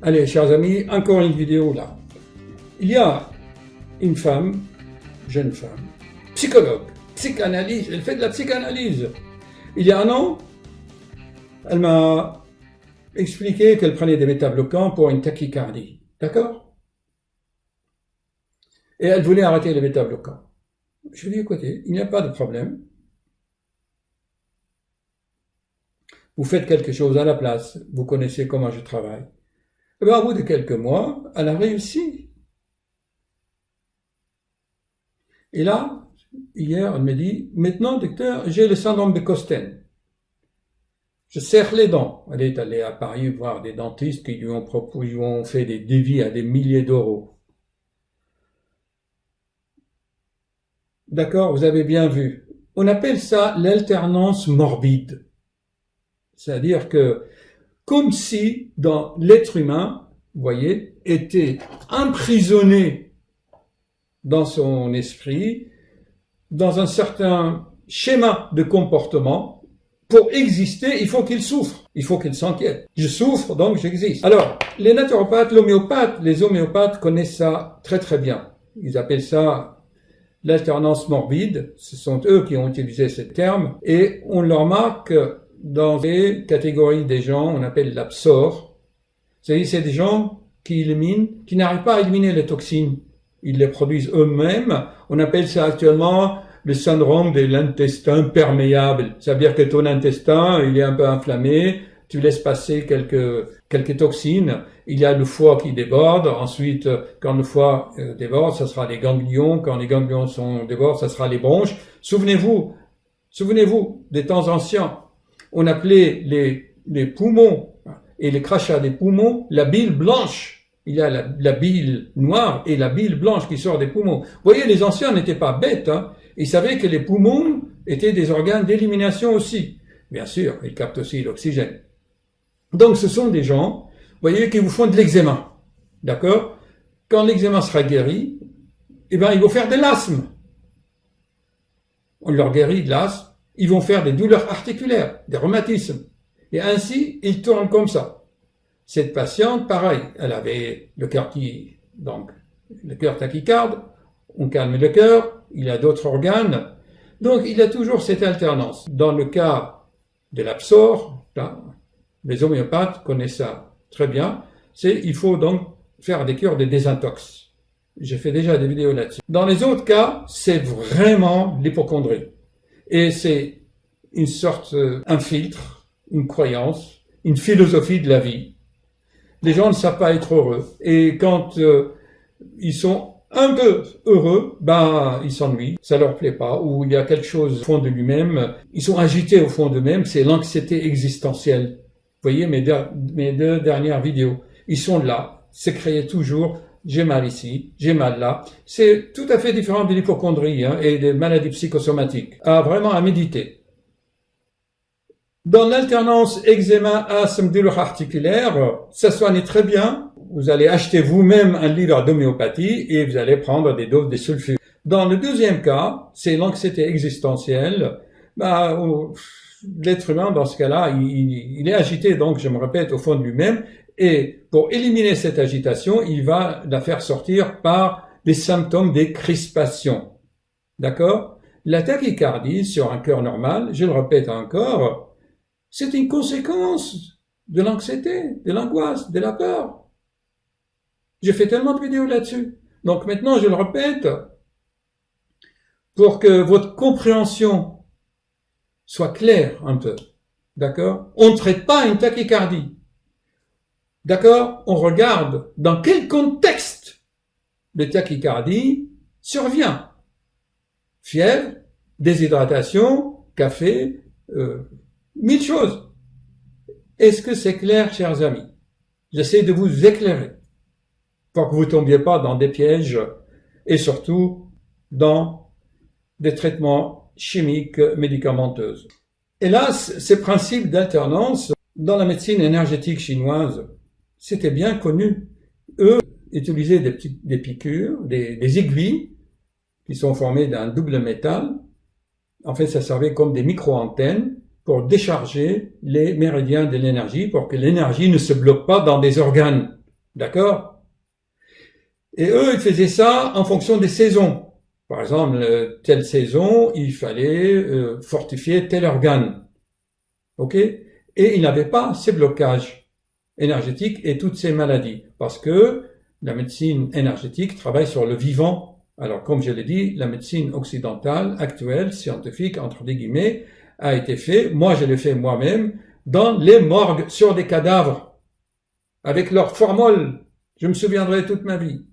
Allez, chers amis, encore une vidéo là. Il y a une femme, jeune femme, psychologue, psychanalyse, elle fait de la psychanalyse. Il y a un an, elle m'a expliqué qu'elle prenait des bêta-bloquants pour une tachycardie. D'accord? Et elle voulait arrêter les bêta-bloquants. Je lui ai dit, écoutez, il n'y a pas de problème. Vous faites quelque chose à la place, vous connaissez comment je travaille. Et bien, au bout de quelques mois, elle a réussi. Et là, hier, elle me dit, maintenant, docteur, j'ai le syndrome de Costen. Je serre les dents. Elle est allée à Paris voir des dentistes qui lui ont fait des devis à des milliers d'euros. D'accord, vous avez bien vu. On appelle ça l'alternance morbide. C'est-à-dire que, comme si, dans l'être humain, vous voyez, était emprisonné dans son esprit, dans un certain schéma de comportement. Pour exister, il faut qu'il souffre, il faut qu'il s'inquiète. Je souffre, donc j'existe. Alors, les naturopathes, les homéopathes connaissent ça très très bien. Ils appellent ça l'alternance morbide. Ce sont eux qui ont utilisé ce terme. Et on le remarque dans les catégories des gens, on appelle l'absor. C'est-à-dire, c'est des gens qui n'arrivent pas à éliminer les toxines. Ils les produisent eux-mêmes. On appelle ça actuellement le syndrome de l'intestin perméable. Ça veut dire que ton intestin, il est un peu inflammé, tu laisses passer quelques toxines, il y a le foie qui déborde, ensuite, quand le foie déborde, ça sera les ganglions, quand les ganglions débordent, ça sera les bronches. Souvenez-vous des temps anciens, on appelait les poumons et les crachats des poumons la bile blanche. Il y a la bile noire et la bile blanche qui sort des poumons. Vous voyez, les anciens n'étaient pas bêtes, hein. Ils savaient que les poumons étaient des organes d'élimination aussi. Bien sûr, ils captent aussi l'oxygène. Donc, ce sont des gens, vous voyez, qui vous font de l'eczéma. D'accord? Quand l'eczéma sera guéri, eh ben, ils vont faire de l'asthme. On leur guérit de l'asthme. Ils vont faire des douleurs articulaires, des rhumatismes. Et ainsi, ils tournent comme ça. Cette patiente, pareil, elle avait le cœur tachycarde, on calme le cœur, il y a d'autres organes. Donc, il y a toujours cette alternance. Dans le cas de l'absor, les homéopathes connaissent ça très bien, il faut donc faire des cures de désintox. J'ai fait déjà des vidéos là-dessus. Dans les autres cas, c'est vraiment l'hypocondrie. Et c'est une sorte, un filtre, une croyance, une philosophie de la vie. Les gens ne savent pas être heureux. Et quand ils sont un peu heureux, ils s'ennuient, ça leur plaît pas, ou il y a quelque chose au fond de lui-même, ils sont agités au fond d'eux-mêmes, c'est l'anxiété existentielle. Vous voyez mes deux dernières vidéos, ils sont là, c'est créé toujours, j'ai mal ici, j'ai mal là. C'est tout à fait différent de l'hypocondrie et des maladies psychosomatiques. Vraiment à méditer. Dans l'alternance eczéma, asthme, douleur articulaire, ça soigne très bien. Vous allez acheter vous-même un livre d'homéopathie et vous allez prendre des doses de sulfure. Dans le deuxième cas, c'est l'anxiété existentielle. L'être humain, dans ce cas-là, il est agité, donc je me répète, au fond de lui-même. Et pour éliminer cette agitation, il va la faire sortir par des symptômes des crispations. D'accord? La tachycardie sur un cœur normal, je le répète encore, c'est une conséquence de l'anxiété, de l'angoisse, de la peur. J'ai fait tellement de vidéos là-dessus. Donc maintenant, je le répète, pour que votre compréhension soit claire un peu. D'accord? On ne traite pas une tachycardie. D'accord? On regarde dans quel contexte la tachycardie survient. Fièvre, déshydratation, café, 1000 choses. Est-ce que c'est clair, chers amis? J'essaie de vous éclairer pour que vous ne tombiez pas dans des pièges et surtout dans des traitements chimiques médicamenteux. Hélas, ces principes d'alternance dans la médecine énergétique chinoise, c'était bien connu. Eux utilisaient des piqûres, des aiguilles qui sont formées d'un double métal. En fait, ça servait comme des micro-antennes pour décharger les méridiens de l'énergie, pour que l'énergie ne se bloque pas dans des organes. D'accord? Et eux, ils faisaient ça en fonction des saisons. Par exemple, telle saison, il fallait fortifier tel organe. OK? Et ils n'avaient pas ces blocages énergétiques et toutes ces maladies. Parce que la médecine énergétique travaille sur le vivant. Alors, comme je l'ai dit, la médecine occidentale, actuelle, scientifique, entre des guillemets, a été fait, moi je l'ai fait moi-même, dans les morgues, sur des cadavres, avec leur formol. Je me souviendrai toute ma vie.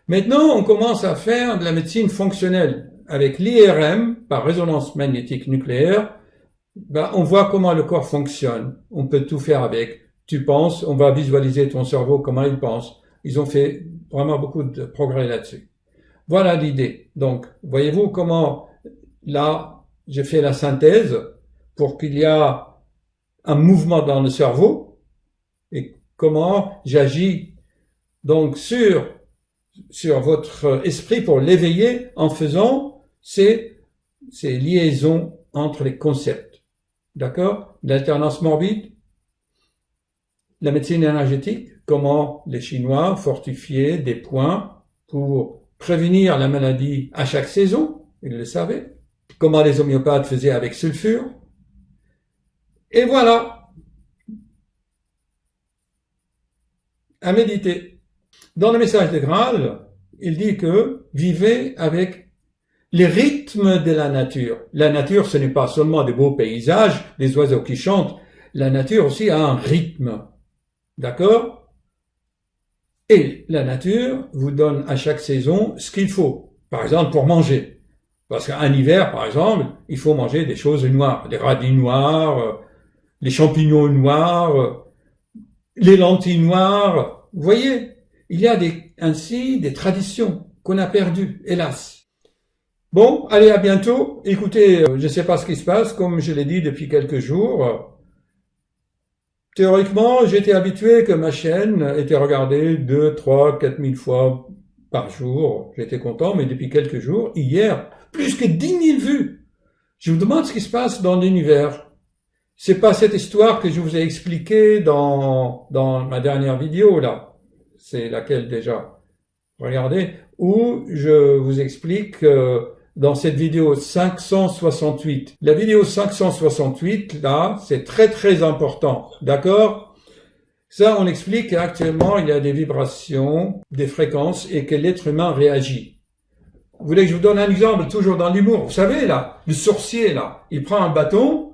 Maintenant, on commence à faire de la médecine fonctionnelle. Avec l'IRM, par résonance magnétique nucléaire, on voit comment le corps fonctionne. On peut tout faire avec. Tu penses, on va visualiser ton cerveau, comment il pense. Ils ont fait vraiment beaucoup de progrès là-dessus. Voilà l'idée. Donc, voyez-vous comment, là, j'ai fait la synthèse pour qu'il y ait un mouvement dans le cerveau et comment j'agis donc sur votre esprit pour l'éveiller en faisant ces liaisons entre les concepts. D'accord? L'alternance morbide, la médecine énergétique, comment les Chinois fortifiaient des points pour prévenir la maladie à chaque saison, ils le savaient. Comment les homéopathes faisaient avec sulfure. Et voilà. À méditer. Dans le message de Graal, il dit que vivez avec les rythmes de la nature. La nature, ce n'est pas seulement des beaux paysages, des oiseaux qui chantent. La nature aussi a un rythme. D'accord? Et la nature vous donne à chaque saison ce qu'il faut. Par exemple, pour manger. Parce qu'en hiver, par exemple, il faut manger des choses noires. Les radis noirs, les champignons noirs, les lentilles noires. Vous voyez? Il y a ainsi des traditions qu'on a perdues, hélas. Bon, allez, à bientôt. Écoutez, je ne sais pas ce qui se passe, comme je l'ai dit depuis quelques jours. Théoriquement, j'étais habitué que ma chaîne était regardée 2, 3, 4 000 fois par jour. J'étais content, mais depuis quelques jours, hier, plus que 10 000 vues. Je vous demande ce qui se passe dans l'univers. C'est pas cette histoire que je vous ai expliquée dans ma dernière vidéo, là. C'est laquelle déjà? Regardez, où je vous explique dans cette vidéo 568. La vidéo 568, là, c'est très très important, d'accord? Ça, on explique qu'actuellement, il y a des vibrations, des fréquences, et que l'être humain réagit. Vous voulez que je vous donne un exemple, toujours dans l'humour? Vous savez, là, le sorcier, là, il prend un bâton,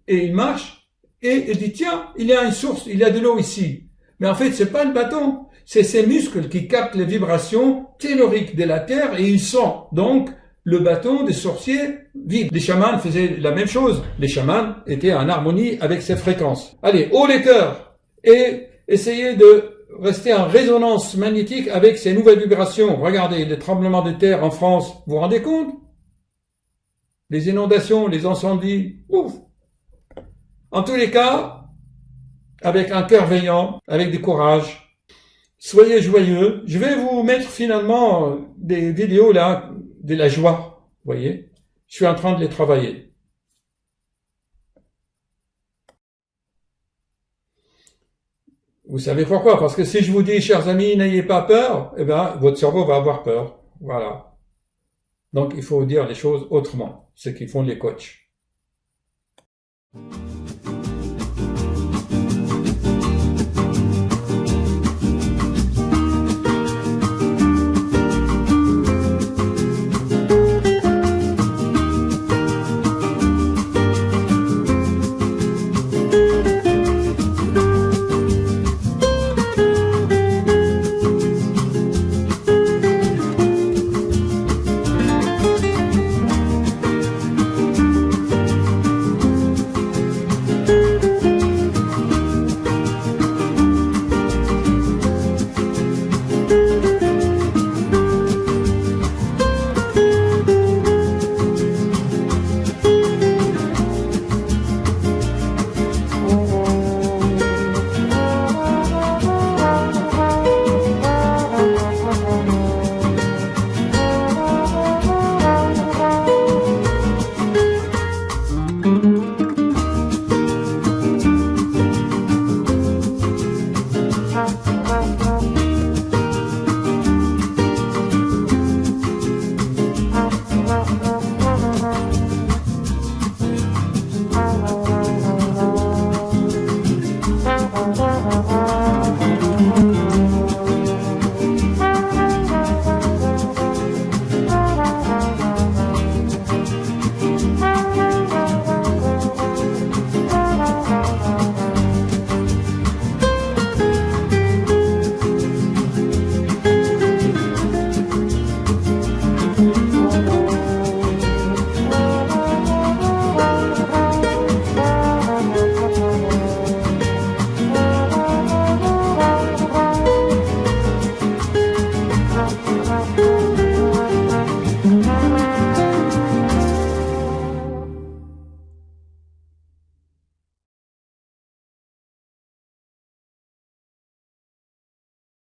et il marche, et il dit, tiens, il y a une source, il y a de l'eau ici. Mais en fait, c'est pas le bâton. C'est ces muscles qui captent les vibrations telluriques de la Terre et ils sont donc le bâton des sorciers vide. Les chamans faisaient la même chose. Les chamans étaient en harmonie avec ces fréquences. Allez, haut les cœurs et essayez de rester en résonance magnétique avec ces nouvelles vibrations. Regardez, les tremblements de terre en France, vous vous rendez compte? Les inondations, les incendies, ouf! En tous les cas, avec un cœur veillant, avec du courage, soyez joyeux. Je vais vous mettre finalement des vidéos là, de la joie. Vous voyez? Je suis en train de les travailler. Vous savez pourquoi? Parce que si je vous dis, chers amis, n'ayez pas peur, eh bien, votre cerveau va avoir peur. Voilà. Donc, il faut dire les choses autrement. Ce qu'ils font les coachs.